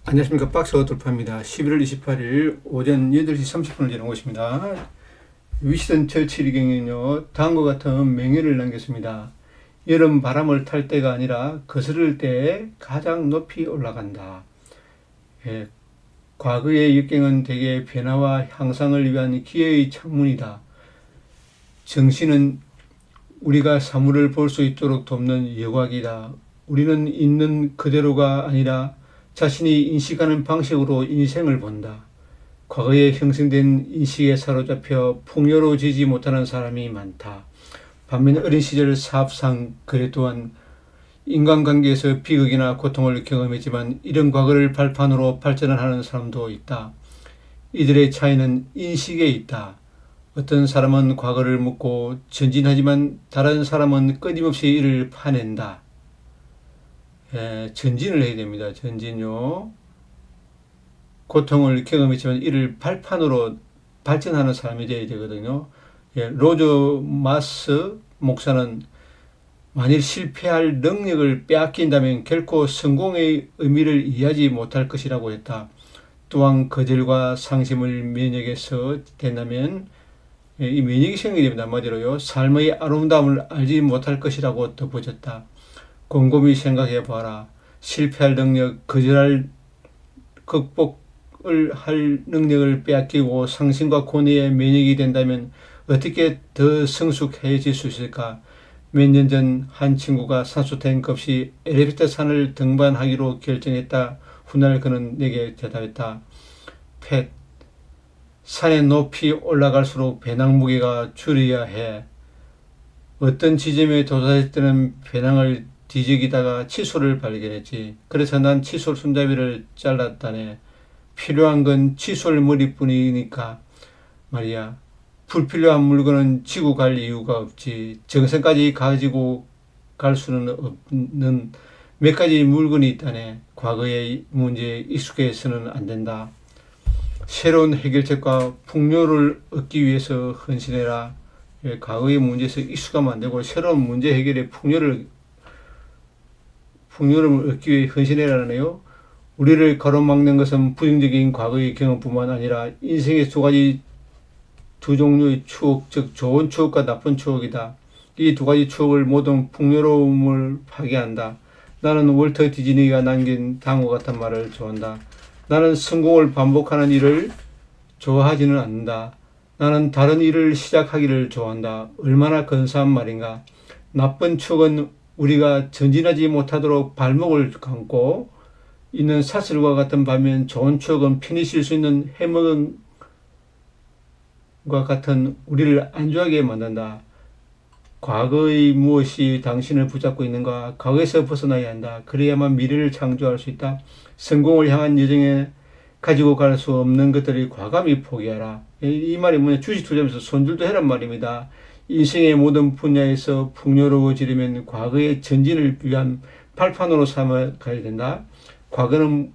안녕하십니까. 박스 돌파입니다. 11월 28일 오전 8시 30분을 지나고 있습니다. 위시던 처칠이 경은요, 다음과 같은 명예를 남겼습니다. 여름 바람을 탈 때가 아니라 거스를 때 가장 높이 올라간다. 예, 과거의 역경은 대개 변화와 향상을 위한 기회의 창문이다. 정신은 우리가 사물을 볼 수 있도록 돕는 여곽이다. 우리는 있는 그대로가 아니라 자신이 인식하는 방식으로 인생을 본다. 과거에 형성된 인식에 사로잡혀 풍요로워지지 못하는 사람이 많다. 반면 어린 시절 사업상 그래 또한 인간관계에서 비극이나 고통을 경험했지만 이런 과거를 발판으로 발전하는 사람도 있다. 이들의 차이는 인식에 있다. 어떤 사람은 과거를 묻고 전진하지만 다른 사람은 끊임없이 이를 파낸다. 전진을 해야 됩니다. 전진요. 고통을 경험했지만 이를 발판으로 발전하는 사람이 되어야 되거든요. 로저 마스 목사는 만일 실패할 능력을 빼앗긴다면 결코 성공의 의미를 이해하지 못할 것이라고 했다. 또한 거절과 상심을 면역해서 된다면 이 면역이 생기게 됩니다. 한마디로요. 삶의 아름다움을 알지 못할 것이라고 덧붙였다. 곰곰이 생각해 봐라. 실패할 능력, 거절할 극복을 할 능력을 빼앗기고 상심과 고뇌에 면역이 된다면 어떻게 더 성숙해질 수 있을까? 몇 년 전 한 친구가 산소 탱크 없이 엘리베이터 산을 등반하기로 결정했다. 훗날 그는 내게 대답했다. 팻, 산에 높이 올라갈수록 배낭 무게가 줄여야 해. 어떤 지점에 도달할 때는 배낭을 뒤적이다가 칫솔을 발견했지. 그래서 난 칫솔 손잡이를 잘랐다네. 필요한 건 칫솔 머리뿐이니까 말이야. 불필요한 물건은 지고 갈 이유가 없지. 정성까지 가지고 갈 수는 없는 몇 가지 물건이 있다네. 과거의 문제에 익숙해서는 안 된다. 새로운 해결책과 풍요를 얻기 위해서 헌신해라. 과거의 문제에서 익숙하면 안 되고 새로운 문제 해결에 풍요를 얻기 위해 헌신해라네요. 우리를 가로막는 것은 부정적인 과거의 경험뿐만 아니라 인생의 두 종류의 추억, 즉 좋은 추억과 나쁜 추억이다. 이 두 가지 추억을 모든 풍요로움을 파괴한다. 나는 월터 디즈니가 남긴 다음과 같은 말을 좋아한다. 나는 성공을 반복하는 일을 좋아하지는 않는다. 나는 다른 일을 시작하기를 좋아한다. 얼마나 근사한 말인가. 나쁜 추억은 우리가 전진하지 못하도록 발목을 감고 있는 사슬과 같은 반면 좋은 추억은 편히 쉴 수 있는 해먹은 과 같은 우리를 안주하게 만든다. 과거의 무엇이 당신을 붙잡고 있는가? 과거에서 벗어나야 한다. 그래야만 미래를 창조할 수 있다. 성공을 향한 여정에 가지고 갈 수 없는 것들을 과감히 포기하라. 이 말이 뭐냐? 주식 투자하면서 손절도 해란 말입니다. 인생의 모든 분야에서 풍요로워지려면 과거의 전진을 위한 발판으로 삼아가야 된다. 과거는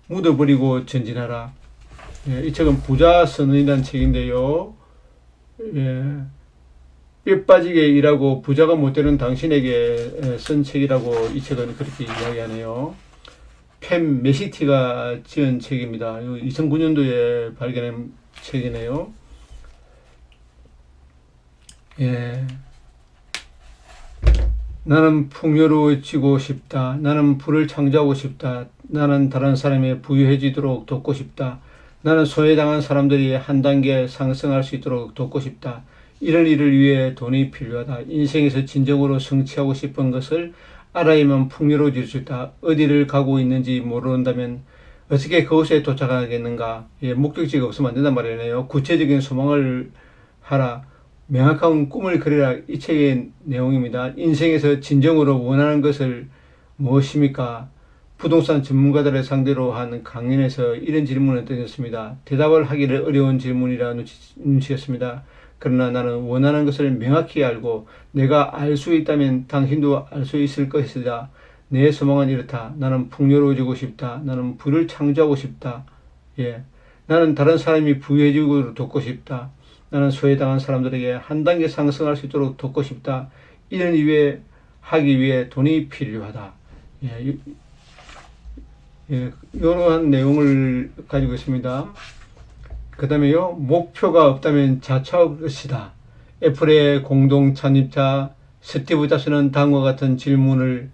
묻어버리고 전진하라. 이 책은 부자 선언이라는 책인데요. 뼈 빠지게 일하고 부자가 못 되는 당신에게 쓴 책이라고 이 책은 그렇게 이야기하네요. 펜 메시티가 지은 책입니다. 2009년도에 발견한 책이네요. 나는 풍요로워지고 싶다. 나는 부를 창조하고 싶다. 나는 다른 사람이 부유해지도록 돕고 싶다. 나는 소외당한 사람들이 한 단계 상승할 수 있도록 돕고 싶다. 이런 일을 위해 돈이 필요하다. 인생에서 진정으로 성취하고 싶은 것을 알아야만 풍요로워질 수 있다. 어디를 가고 있는지 모른다면 어떻게 그곳에 도착하겠는가. 목적지가 없으면 안 된단 말이네요. 구체적인 소망을 하라. 명확한 꿈을 그려라. 이 책의 내용입니다. 인생에서 진정으로 원하는 것을 무엇입니까? 부동산 전문가들을 상대로 한 강연에서 이런 질문을 던졌습니다. 대답을 하기를 어려운 질문이라 눈치였습니다. 그러나 나는 원하는 것을 명확히 알고 내가 알 수 있다면 당신도 알 수 있을 것이다. 내 소망은 이렇다. 나는 풍요로워지고 싶다. 나는 부를 창조하고 싶다. 나는 다른 사람이 부유해지고 돕고 싶다. 나는 소외당한 사람들에게 한 단계 상승할 수 있도록 돕고 싶다. 이런 일을 하기 위해 돈이 필요하다. 예, 이러한 내용을 가지고 있습니다. 그 다음에요, 목표가 없다면 자초할 것이다. 애플의 공동 창립자 스티브 잡스는 다음과 같은 질문을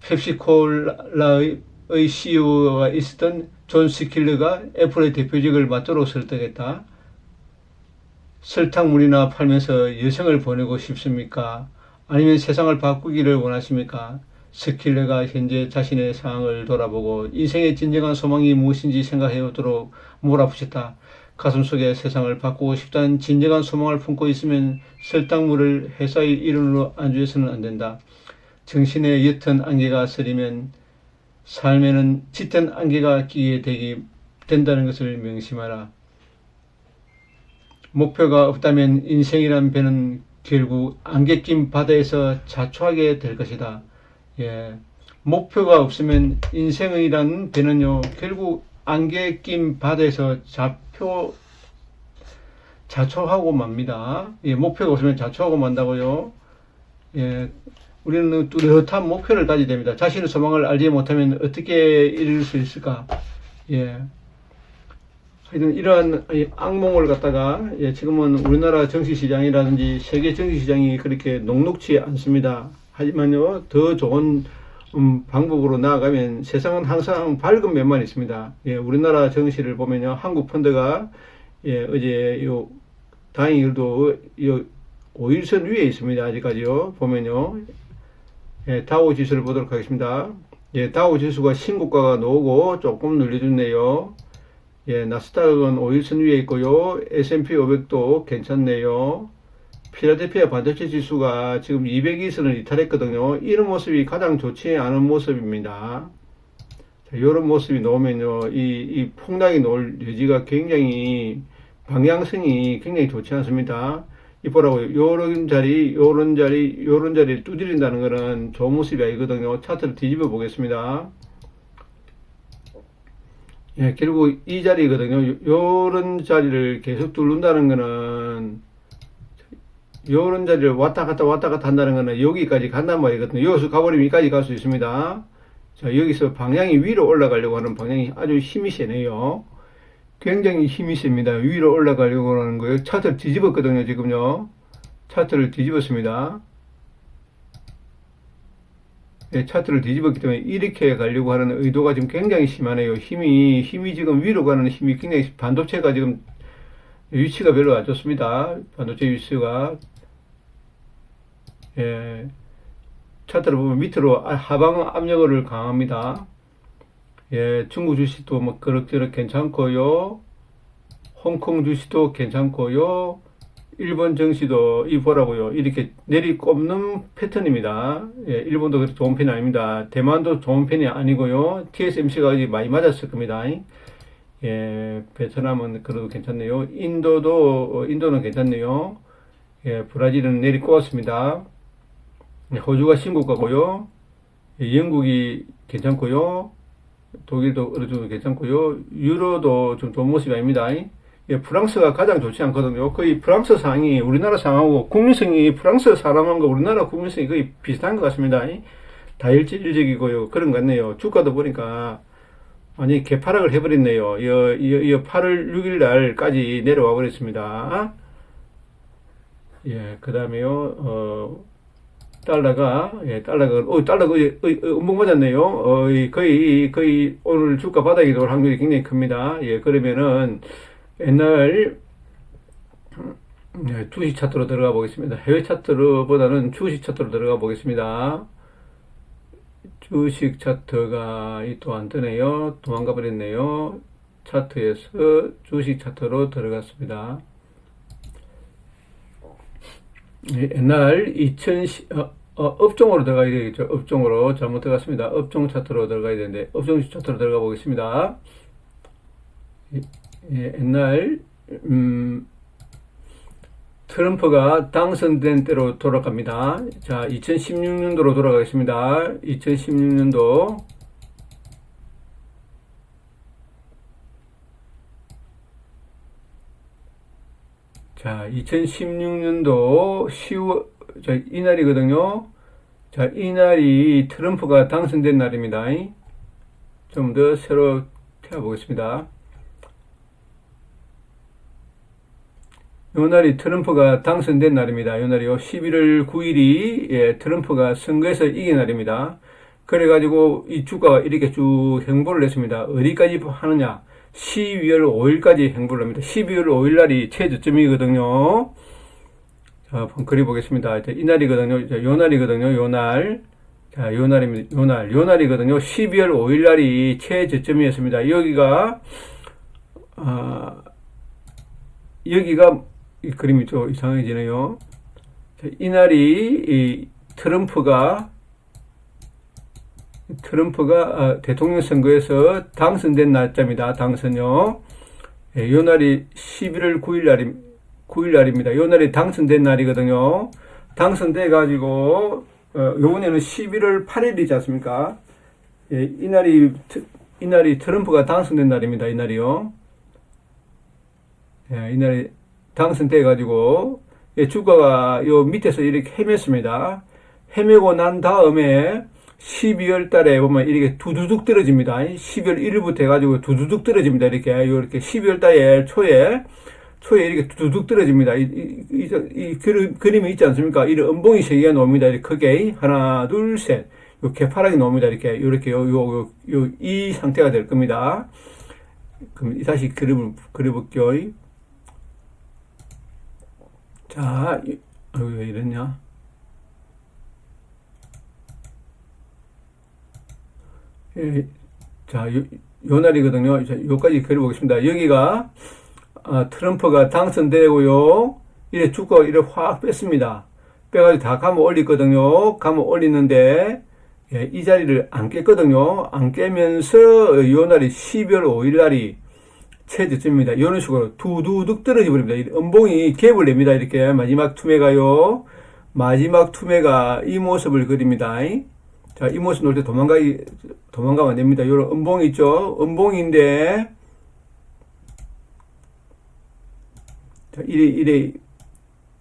펩시콜라의 CEO가 있었던 존 스킬러가 애플의 대표직을 맡도록 설득했다. 설탕물이나 팔면서 여성을 보내고 싶습니까? 아니면 세상을 바꾸기를 원하십니까? 스킬러가 현재 자신의 상황을 돌아보고 인생의 진정한 소망이 무엇인지 생각해보도록 몰아붙였다. 가슴속에 세상을 바꾸고 싶다는 진정한 소망을 품고 있으면 설탕물을 회사의 일원으로 안주해서는 안 된다. 정신에 옅은 안개가 서리면 삶에는 짙은 안개가 끼게 된다는 것을 명심하라. 목표가 없다면 인생이란 배는 결국 안개 낀 바다에서 자초하게 될 것이다. 예. 목표가 없으면 인생이란 배는요, 결국 안개 낀 바다에서 자초하고 맙니다. 예, 목표가 없으면 자초하고 만다고요. 예, 우리는 뚜렷한 목표를 가져야 됩니다. 자신의 소망을 알지 못하면 어떻게 이룰 수 있을까? 예. 하여튼 이러한 악몽을 갖다가, 예, 지금은 우리나라 정치시장이라든지 세계 정치시장이 그렇게 녹록지 않습니다. 하지만요, 더 좋은 방법으로 나아가면 세상은 항상 밝은 면만 있습니다. 예, 우리나라 정시를 보면요, 한국 펀드가, 예, 어제 다행히 그래도 5일선 위에 있습니다. 아직까지요. 보면요, 예, 다우 지수를 보도록 하겠습니다. 예, 다우 지수가 신고가가 나오고 조금 눌려줬네요. 예, 나스닥은 5일선 위에 있고요. S&P 500도 괜찮네요. 필라델피아 반도체 지수가 지금 202선을 이탈했거든요. 이런 모습이 가장 좋지 않은 모습입니다. 자, 이런 모습이 나오면요, 이 폭락이 나올 여지가 굉장히, 방향성이 굉장히 좋지 않습니다. 이보라고요. 요런 자리를 두드린다는 것은 좋은 모습이 아니거든요. 차트를 뒤집어 보겠습니다. 예, 결국 이 자리거든요. 요런 자리를 계속 뚫는다는 것은, 요런 자리를 왔다 갔다 한다는 것은 여기까지 간단 말이거든요. 여기서 가버리면 여기까지 갈 수 있습니다. 자, 여기서 방향이 위로 올라가려고 하는 방향이 아주 힘이 세네요. 굉장히 힘이 셉니다. 위로 올라가려고 하는 거예요. 차트를 뒤집었거든요, 지금요. 차트를 뒤집었습니다. 예, 차트를 뒤집었기 때문에 이렇게 가려고 하는 의도가 지금 굉장히 심하네요. 힘이 지금 위로 가는 힘이 굉장히, 반도체가 지금 위치가 별로 안 좋습니다. 반도체 위치가. 예, 차트를 보면 밑으로 하방 압력을 강합니다. 예, 중국 주식도 뭐 그럭저럭 괜찮고요. 홍콩 주식도 괜찮고요. 일본 증시도 이 보라고요. 이렇게 내리꼽는 패턴입니다. 예, 일본도 그렇게 좋은 편이 아닙니다. 대만도 좋은 편이 아니고요. TSMC가 많이 맞았을 겁니다. 예, 베트남은 그래도 괜찮네요. 인도는 괜찮네요. 예, 브라질은 내리꼬았습니다. 호주가 신고가고요. 예, 영국이 괜찮고요. 독일도 어느 정도 괜찮고요. 유로도 좀 좋은 모습이 아닙니다. 예, 프랑스가 가장 좋지 않거든요. 거의 프랑스 상황이 우리나라 상황하고 국민성이 프랑스 사람과 우리나라 국민성이 거의 비슷한 것 같습니다. 다일질적이고요. 그런 것 같네요. 주가도 보니까 완전히 개파락을 해버렸네요. 8월 6일 날까지 내려와 버렸습니다. 예, 그 다음에요, 달러가 음봉 맞았네요. 거의 오늘 주가 바닥이 올 확률이 굉장히 큽니다. 예, 그러면은 옛날 주식 차트로 들어가 보겠습니다. 해외 차트보다는 주식 차트로 들어가 보겠습니다. 주식 차트가 또 안 뜨네요. 도망가 버렸네요. 차트에서 주식 차트로 들어갔습니다. 옛날 업종으로 들어가야 되겠죠. 업종으로 잘못 들어갔습니다. 업종 차트로 들어가야 되는데 업종 차트로 들어가 보겠습니다. 예, 옛날 트럼프가 당선된 때로 돌아갑니다. 자, 2016년도로 돌아가겠습니다. 2016년도. 자, 2016년도 10월, 자, 이날이거든요. 자, 이날이 트럼프가 당선된 날입니다. 좀 더 새로 태워보겠습니다. 요 날이 트럼프가 당선된 날입니다. 요 날이요. 11월 9일이 트럼프가 선거에서 이긴 날입니다. 그래가지고 이 주가가 이렇게 쭉 행보를 했습니다. 어디까지 하느냐? 12월 5일까지 행보를 합니다. 12월 5일 날이 최저점이거든요. 자, 한번 그려보겠습니다. 이 날이거든요. 요 날이거든요. 요 날. 자, 요 날입니다. 요 날이거든요. 12월 5일 날이 최저점이었습니다. 여기가, 여기가, 이 그림이 좀 이상해지네요. 자, 이 날이, 트럼프가 대통령 선거에서 당선된 날짜입니다. 당선요. 예, 요 날이 11월 9일 날입니다. 요 날이 당선된 날이거든요. 당선돼 가지고 요번에는 11월 8일이지 않습니까? 예, 이 날이 트럼프가 당선된 날입니다. 이 날이요. 예, 이 날이 당선돼 가지고 예, 주가가 요 밑에서 이렇게 헤맸습니다. 헤매고 난 다음에 12월 달에 보면 이렇게 두두둑 떨어집니다. 12월 1일부터 해가지고 두두둑 떨어집니다. 이렇게 12월 달 초에 이렇게 두두둑 떨어집니다. 이 그림이 있지 않습니까? 이 음봉이 세 개가 나옵니다. 이렇게 크게. 하나, 둘, 셋. 요 개파락이 나옵니다. 이렇게, 이 상태가 될 겁니다. 그럼 다시 그림을 그려볼게요. 자, 왜 이랬냐? 예, 자, 요 날이거든요. 자, 요까지 그려보겠습니다. 여기가, 트럼프가 당선되고요. 이래 주가가 이래 확 뺐습니다. 빼가지고 다 감아 올리거든요. 감아 올리는데, 예, 이 자리를 안 깼거든요. 안 깨면서, 요 날이 12월 5일 날이 최저점입니다. 이런 식으로 두두둑 떨어져 버립니다. 음봉이 갭을 냅니다. 이렇게 마지막 투매가요. 마지막 투매가 이 모습을 그립니다. 자, 이 모습 놓을 때 도망가면 안 됩니다. 요런 음봉이 있죠? 음봉인데, 자,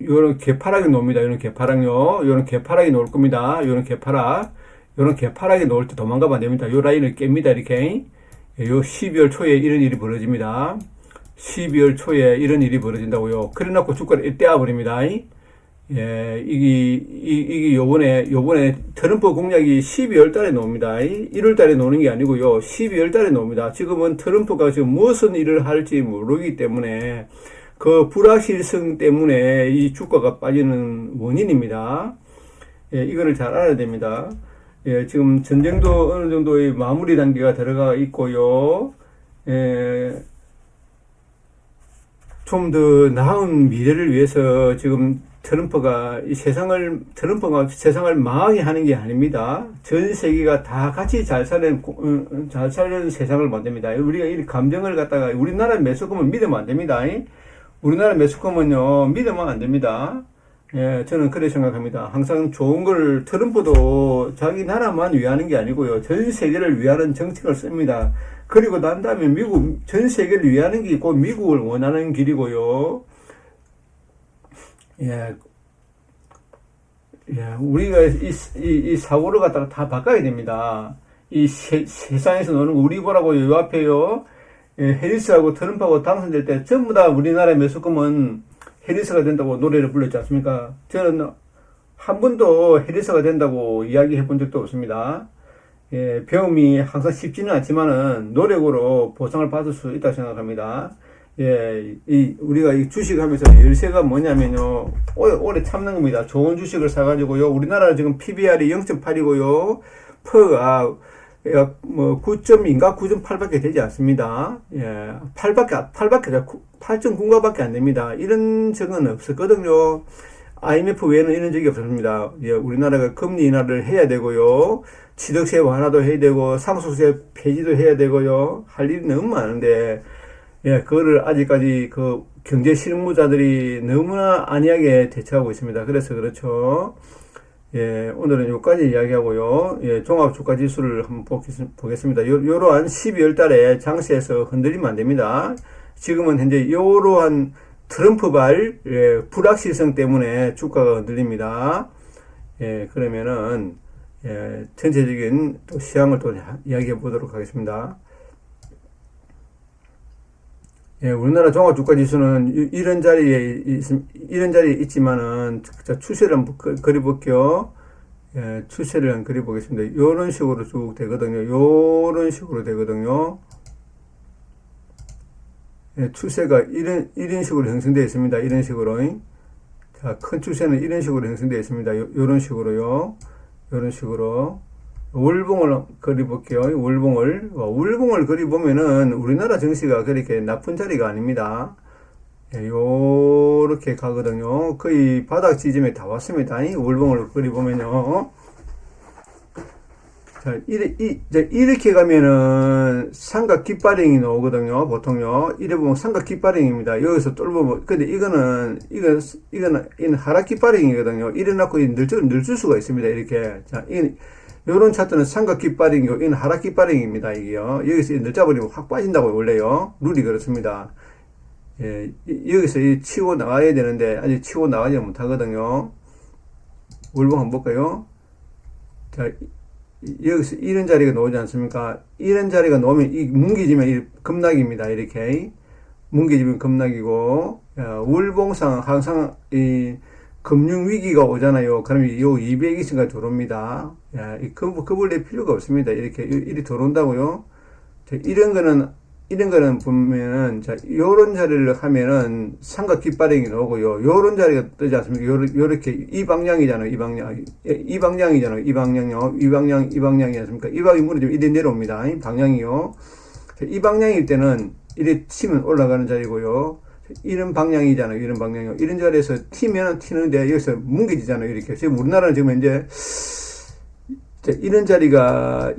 요런 개파락이 나옵니다. 요런 개파락요. 요런 개파락이 나올 겁니다. 요런 개파락이 나올 때 도망가면 안 됩니다. 요 라인을 깹니다. 이렇게. 요 12월 초에 이런 일이 벌어집니다. 12월 초에 이런 일이 벌어진다고요. 그래 놓고 주가를 떼어버립니다. 예, 이게 요번에 트럼프 공약이 12월 달에 나옵니다. 1월 달에 나오는 게 아니고요. 12월 달에 나옵니다. 지금은 트럼프가 지금 무슨 일을 할지 모르기 때문에 그 불확실성 때문에 이 주가가 빠지는 원인입니다. 예, 이거를 잘 알아야 됩니다. 예, 지금 전쟁도 어느 정도의 마무리 단계가 들어가 있고요. 예, 좀 더 나은 미래를 위해서 지금 트럼프가 세상을 망하게 하는 게 아닙니다. 전 세계가 다 같이 잘 사는 세상을 만듭니다. 우리가 이 감정을 갖다가 우리나라 매수금은 믿으면 안 됩니다. 우리나라 매수금은요, 믿으면 안 됩니다. 예, 저는 그렇게 생각합니다. 항상 좋은 걸, 트럼프도 자기 나라만 위하는 게 아니고요. 전 세계를 위하는 정책을 씁니다. 그리고 난 다음에 전 세계를 위하는 게 곧 미국을 원하는 길이고요. 예, 우리가 이 사고를 갖다가 다 바꿔야 됩니다. 세상에서 노는 거 우리 보라고요. 요 앞에요. 예, 해리스하고 트럼프하고 당선될 때 전부 다 우리나라의 매수금은 해리스가 된다고 노래를 불렀지 않습니까? 저는 한 번도 해리스가 된다고 이야기해 본 적도 없습니다. 예, 배움이 항상 쉽지는 않지만은 노력으로 보상을 받을 수 있다고 생각합니다. 예, 우리가 이 주식하면서 열쇠가 뭐냐면요. 오래 참는 겁니다. 좋은 주식을 사가지고요. 우리나라 지금 PBR이 0.8이고요. 퍼가 9.2인가 9.8밖에 되지 않습니다. 예, 8.9인가밖에 안 됩니다. 이런 적은 없었거든요. IMF 외에는 이런 적이 없었습니다. 예, 우리나라가 금리 인하를 해야 되고요. 취득세 완화도 해야 되고, 상속세 폐지도 해야 되고요. 할 일이 너무 많은데, 예, 그거를 아직까지 그 경제 실무자들이 너무나 안이하게 대처하고 있습니다. 그래서 그렇죠. 예, 오늘은 여기까지 이야기하고요. 예, 종합주가지수를 한번 보겠습니다. 요러한 12월 달에 장세에서 흔들리면 안 됩니다. 지금은 현재 요러한 트럼프발, 불확실성 때문에 주가가 흔들립니다. 예, 그러면은, 전체적인 또 시황을 또 이야기해 보도록 하겠습니다. 우리나라 종합주가지수는 이런 자리에 있지만은, 추세를 한번 그려볼게요. 추세를 한번 그려보겠습니다. 요런 식으로 쭉 되거든요. 요런 식으로 되거든요. 추세가 이런 식으로 형성되어 있습니다. 이런 식으로. 자, 큰 추세는 이런 식으로 형성되어 있습니다. 요런 식으로요. 요런 식으로. 월봉을 그려볼게요. 월봉을 그려보면은 우리나라 증시가 그렇게 나쁜 자리가 아닙니다. 요렇게 가거든요. 거의 바닥 지점에 다 왔습니다. 월봉을 그려보면요. 자, 이렇게 가면은 삼각 깃발링이 나오거든요. 보통요. 이래 보면 삼각 깃발링입니다. 여기서 뚫으면, 근데 이거는 하락 깃발링이거든요. 이래 놓고 늘줄 수가 있습니다. 이렇게. 자, 요런 차트는 삼각 깃발링이고, 이건 하락 깃발링입니다. 이게요. 여기서 늘자버리면 확 빠진다고 원래요. 룰이 그렇습니다. 여기서 치고 나가야 되는데, 아직 치고 나가지 못하거든요. 월봉 한번 볼까요? 자, 여기서 이런 자리가 나오지 않습니까? 이런 자리가 나오면 뭉개지면 급락입니다. 이렇게 뭉개지면 급락이고, 월봉상 항상 금융위기가 오잖아요. 그러면 요 220까지 들어옵니다. 겁을 낼 필요가 없습니다. 이렇게 들어온다고요. 이런 거는 보면은, 자, 요런 자리를 하면은 삼각 깃발링이 나오고요. 요런 자리가 뜨지 않습니까? 요렇게 이 방향이잖아요. 이 방향이잖아요. 이 방향이지 않습니까? 이 방향이 무너지면 이래 내려옵니다. 이 방향이요. 자, 이 방향일 때는 이래 치면 올라가는 자리고요. 이런 방향이잖아요. 이런 방향이요. 이런 자리에서 튀는데 여기서 뭉개지잖아요. 이렇게. 지금 우리나라는 지금 이제 이런 자리가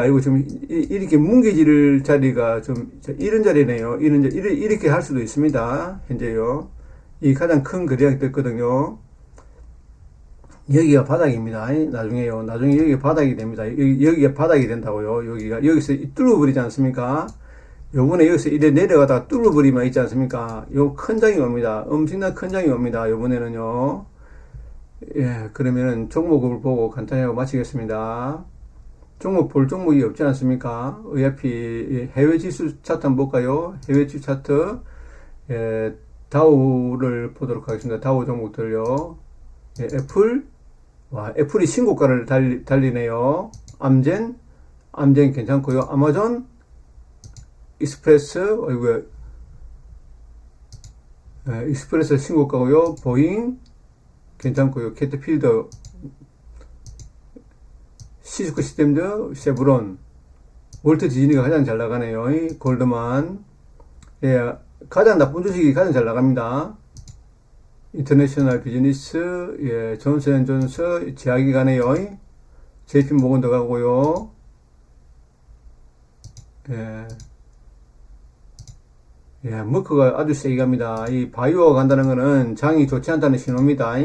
아니고 좀 이렇게 뭉개질 자리가 좀 이런 자리네요. 이렇게 할 수도 있습니다. 현재요. 이 가장 큰 거래량이 떴거든요. 여기가 바닥입니다. 나중에 여기가 바닥이 됩니다. 여기가 바닥이 된다고요. 여기서 뚫어버리지 않습니까? 요번에 여기서 이래 내려가다가 뚫어버리면 있지 않습니까? 요 큰 장이 옵니다. 엄청난 큰 장이 옵니다. 요번에는요. 그러면은 종목을 보고 간단히 하고 마치겠습니다. 볼 종목이 없지 않습니까? 어차피 해외 지수 차트 한번 볼까요? 해외 지수 차트, 다우를 보도록 하겠습니다. 다우 종목들요. 애플이 신고가를 달리네요. 암젠 괜찮고요. 아마존, 익스프레스, 익스프레스 신고가고요. 보잉, 괜찮고요. 캐터필더, 시스코 시스템즈, 쉐브론, 월트 디즈니가 가장 잘 나가네요. 골드만, 가장 나쁜 주식이 가장 잘 나갑니다. 인터내셔널 비즈니스, 존슨앤존스, 제약이 가네요. JP 모건도 가고요. 머크가 아주 세게 갑니다. 이 바이오가 간다는 거는 장이 좋지 않다는 신호입니다.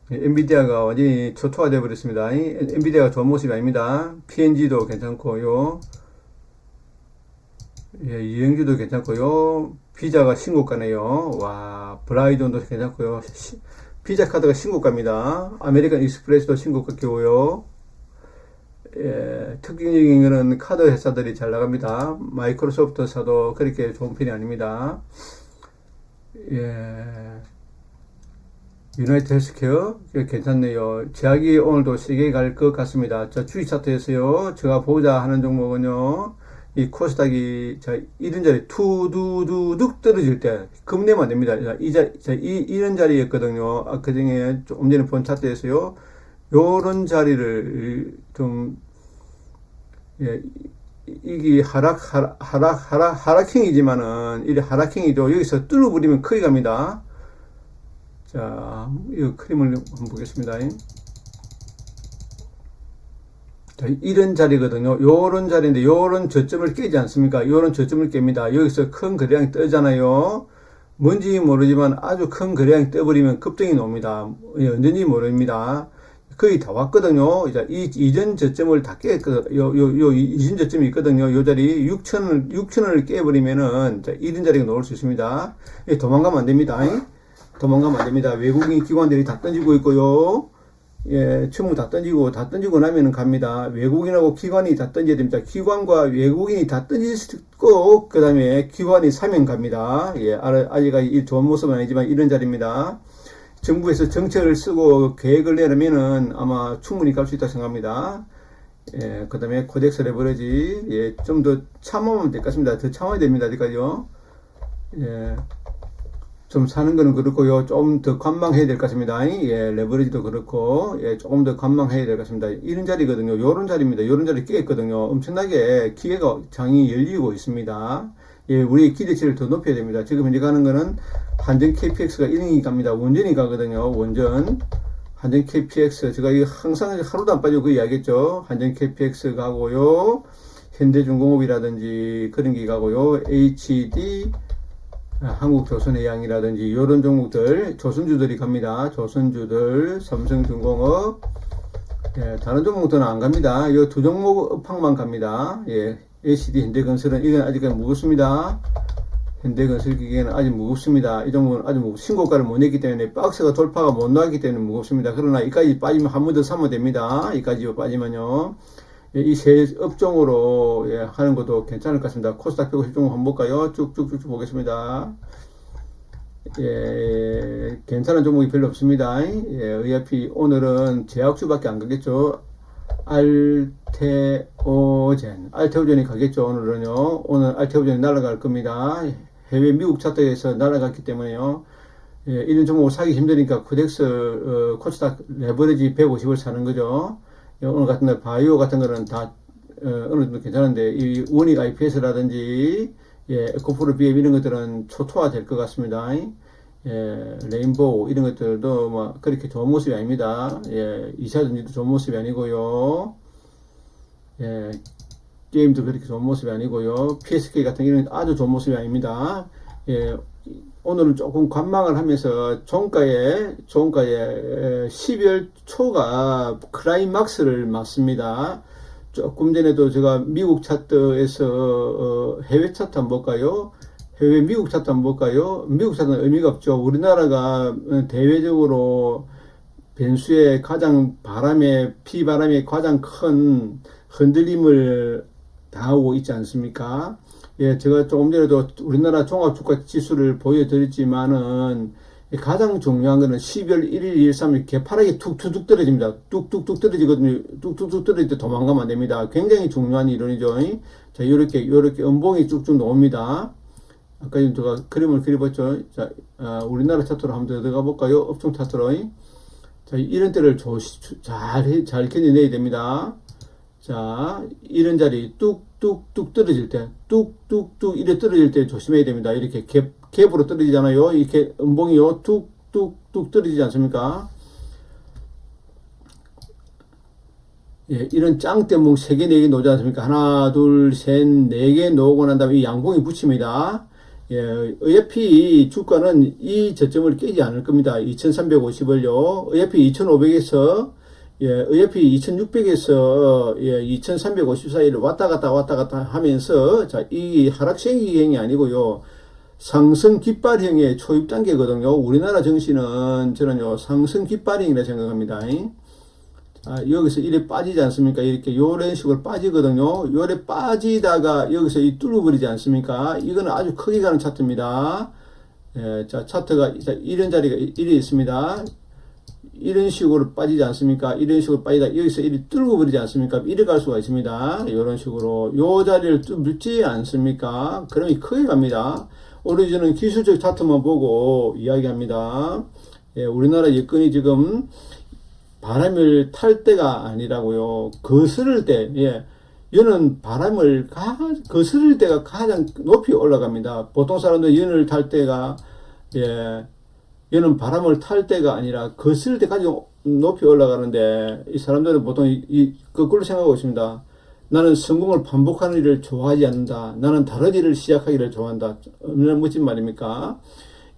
엔비디아가 완전히 초토화되어 버렸습니다. 엔비디아가 좋은 모습이 아닙니다. PNG도 괜찮고요. 이행주도 괜찮고요. 비자가 신고가네요. 와, 브라이존도 괜찮고요. 비자 카드가 신고가입니다. 아메리칸 익스프레스도 신고가 끼고요. 특징적인 거는 카드 회사들이 잘 나갑니다. 마이크로소프트사도 그렇게 좋은 편이 아닙니다. 유나이트 헬스케어 괜찮네요. 제약이 오늘도 세게 갈 것 같습니다. 주식 차트에서요, 제가 보자 하는 종목은요, 이 코스닥이 이런 자리 투두두둑 떨어질 때 겁내면 안 됩니다. 이런 자리였거든요. 그 중에 조금 전에 본 차트에서요, 요런 자리를 좀, 이게 하락행이지만은, 이 하락행이도 여기서 뚫어버리면 크게 갑니다. 자, 이 크림을 한번 보겠습니다. 자, 이런 자리거든요. 요런 자리인데, 요런 저점을 깨지 않습니까? 요런 저점을 깹니다. 여기서 큰 거래량이 뜨잖아요. 뭔지 모르지만 아주 큰 거래량이 떠버리면 급등이 나옵니다. 언제인지 모릅니다. 거의 다 왔거든요. 이전 저점을 다 깼거든요. 이전 저점이 있거든요. 요 자리 6천원을 깨버리면은, 이런 자리가 나올 수 있습니다. 도망가면 안 됩니다. 외국인 기관들이 다 던지고 있고요. 예, 추문 다 던지고 나면은 갑니다. 외국인하고 기관이 다 던져야 됩니다. 기관과 외국인이 다 던지고, 그 다음에 기관이 사면 갑니다. 예, 아직까지 좋은 모습은 아니지만 이런 자리입니다. 정부에서 정책을 쓰고 계획을 내려면은 아마 충분히 갈 수 있다고 생각합니다. 예, 그 다음에 코덱스 레버리지, 예, 좀 더 참으면 될 것 같습니다. 더 참아야 됩니다. 아직까지요. 예. 좀 사는 거는 그렇고요. 좀 더 관망해야 될 것 같습니다. 예, 레버리지도 그렇고, 예, 조금 더 관망해야 될 것 같습니다. 이런 자리거든요. 요런 자리입니다. 요런 자리 깨있거든요. 엄청나게 기회가 장이 열리고 있습니다. 예, 우리의 기대치를 더 높여야 됩니다. 지금 현재 가는 거는 한전 KPX가 1등이 갑니다. 원전이 가거든요. 원전. 한전 KPX. 제가 이거 항상 하루도 안 빠지고 그 이야기했죠. 한전 KPX 가고요. 현대중공업이라든지 그런 게 가고요. HD, 한국조선해양이라든지 이런 종목들 조선주들이 갑니다. 조선주들, 삼성중공업, 예, 다른 종목들은 안 갑니다. 이 두 종목 업황만 갑니다. 예, LCD 현대건설은 이건 아직까지 무겁습니다. 현대건설 기계는 아직 무겁습니다. 이 종목은 아직 신고가를 못 냈기 때문에 박스가 돌파가 못 나왔기 때문에 무겁습니다. 그러나 이까지 빠지면 한 번 더 사면 됩니다. 이까지 빠지면요. 이 세 업종으로 예, 하는 것도 괜찮을 것 같습니다. 코스닥 150 종목 한번 볼까요? 쭉쭉쭉 보겠습니다. 예, 괜찮은 종목이 별로 없습니다. 예, 어차피 오늘은 제약주밖에 안 가겠죠. 알테오젠이 가겠죠. 오늘은요. 오늘 알테오젠이 날아갈 겁니다. 해외 미국 차트에서 날아갔기 때문에요. 예, 이런 종목을 사기 힘드니까 코덱스, 코스닥 레버리지 150을 사는 거죠. 오늘 같은 날 바이오 같은 거는 다 어느 정도 괜찮은데 이 원익 IPS라든지 예, 에코프로 BM 이런 것들은 초토화 될 것 같습니다. 예, 레인보우 이런 것들도 뭐 그렇게 좋은 모습이 아닙니다. 예, 2차전지도 좋은 모습이 아니고요. 예, 게임도 그렇게 좋은 모습이 아니고요. PSK 같은 경우는 아주 좋은 모습이 아닙니다. 예, 오늘은 조금 관망을 하면서 종가에 12월 초가 클라이막스를 맞습니다. 조금 전에도 제가 미국 차트에서 해외 차트 한번 볼까요? 해외 미국 차트 한번 볼까요? 미국 차트는 의미가 없죠. 우리나라가 대외적으로 변수의 가장 피바람의 가장 큰 흔들림을 당하고 있지 않습니까? 예, 제가 조금 전에도 우리나라 종합주가 지수를 보여드렸지만은 가장 중요한 거는 12월 1일, 2일, 3일 개파랗게 툭툭툭 떨어집니다. 뚝뚝뚝 떨어지거든요. 뚝뚝뚝 떨어질 때 도망가면 안 됩니다. 굉장히 중요한 이론이죠. 자, 요렇게 음봉이 쭉쭉 나옵니다. 아까 제가 그림을 그려봤죠. 자, 우리나라 차트로 한번 들어가 볼까요? 업종 차트로. 자, 이런 때를 잘 견뎌내야 됩니다. 자, 이런 자리 뚝뚝뚝 떨어질 때, 뚝뚝뚝 이래 떨어질 때 조심해야 됩니다. 이렇게 갭으로 떨어지잖아요. 이렇게 음봉이요. 뚝뚝뚝 떨어지지 않습니까? 예, 이런 짱대봉 3개, 4개 놓지 않습니까? 하나, 둘, 셋, 4개 놓고 난 다음에 이 양봉이 붙입니다. 예, 어차피 주가는 이 저점을 깨지 않을 겁니다. 2350을요. 어차피 2500에서 예, 어차피 2600에서 예, 2350 사이를 왔다 갔다 하면서 자, 이 하락세 기행이 아니고요. 상승 깃발형의 초입 단계거든요. 우리나라 정신은 저는요, 상승 깃발형이라 생각합니다. 여기서 이래 빠지지 않습니까? 이렇게 요런 식으로 빠지거든요. 요래 빠지다가 여기서 이 뚫어버리지 않습니까? 이거는 아주 크게 가는 차트입니다. 예, 자, 차트가 자, 이런 자리가 이래 있습니다. 이런 식으로 빠지지 않습니까? 이런 식으로 빠지다 여기서 이리 뚫고 버리지 않습니까? 이리 갈 수가 있습니다. 이런 식으로 요 자리를 뚫지 않습니까? 그러면 크게 갑니다. 오리지는 기술적 차트만 보고 이야기합니다. 예, 우리나라 여건이 지금 바람을 탈 때가 아니라고요. 거스를 때, 예, 얘는 바람을 거스를 때가 가장 높이 올라갑니다. 보통 사람들 연을 탈 때가 예. 얘는 바람을 탈 때가 아니라 거슬 때까지 높이 올라가는데 이 사람들은 보통 거꾸로 생각하고 있습니다. 나는 성공을 반복하는 일을 좋아하지 않는다. 나는 다른 일을 시작하기를 좋아한다. 얼마나 멋진 말입니까?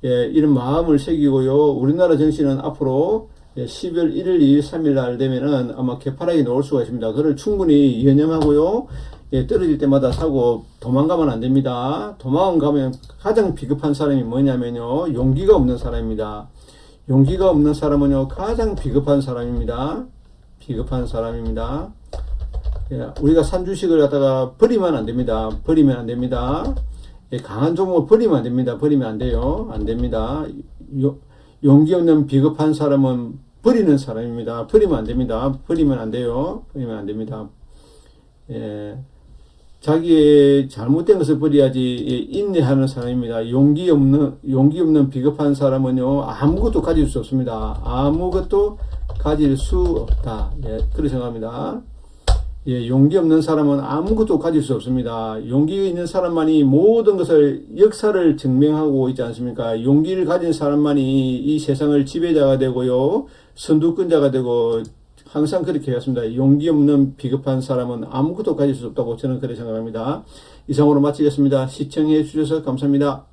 예, 이런 마음을 새기고요. 우리나라 정신은 앞으로 12월 1일, 2일, 3일 날 되면은 아마 개파락이 나올 수가 있습니다. 그걸 충분히 연념하고요. 예, 떨어질 때마다 사고 도망가면 안 됩니다. 도망가면 가장 비겁한 사람이 뭐냐면요. 용기가 없는 사람입니다. 용기가 없는 사람은요, 가장 비겁한 사람입니다. 비겁한 사람입니다. 예, 우리가 산 주식을 갖다가 버리면 안 됩니다. 버리면 안 됩니다. 예, 강한 종목을 버리면 안 됩니다. 버리면 안 돼요. 안 됩니다. 용기 없는 비겁한 사람은 버리는 사람입니다. 버리면 안 됩니다. 버리면 안 돼요. 버리면 안 됩니다. 예, 자기의 잘못된 것을 버려야지. 예, 인내하는 사람입니다. 용기 없는 비겁한 사람은요, 아무것도 가질 수 없습니다. 아무것도 가질 수 없다. 예, 그렇게 생각합니다. 예, 용기 없는 사람은 아무것도 가질 수 없습니다. 용기가 있는 사람만이 모든 것을, 역사를 증명하고 있지 않습니까? 용기를 가진 사람만이 이 세상을 지배자가 되고요, 선두권자가 되고, 항상 그렇게 해왔습니다. 용기 없는 비겁한 사람은 아무것도 가질 수 없다고 저는 그렇게 생각합니다. 이상으로 마치겠습니다. 시청해 주셔서 감사합니다.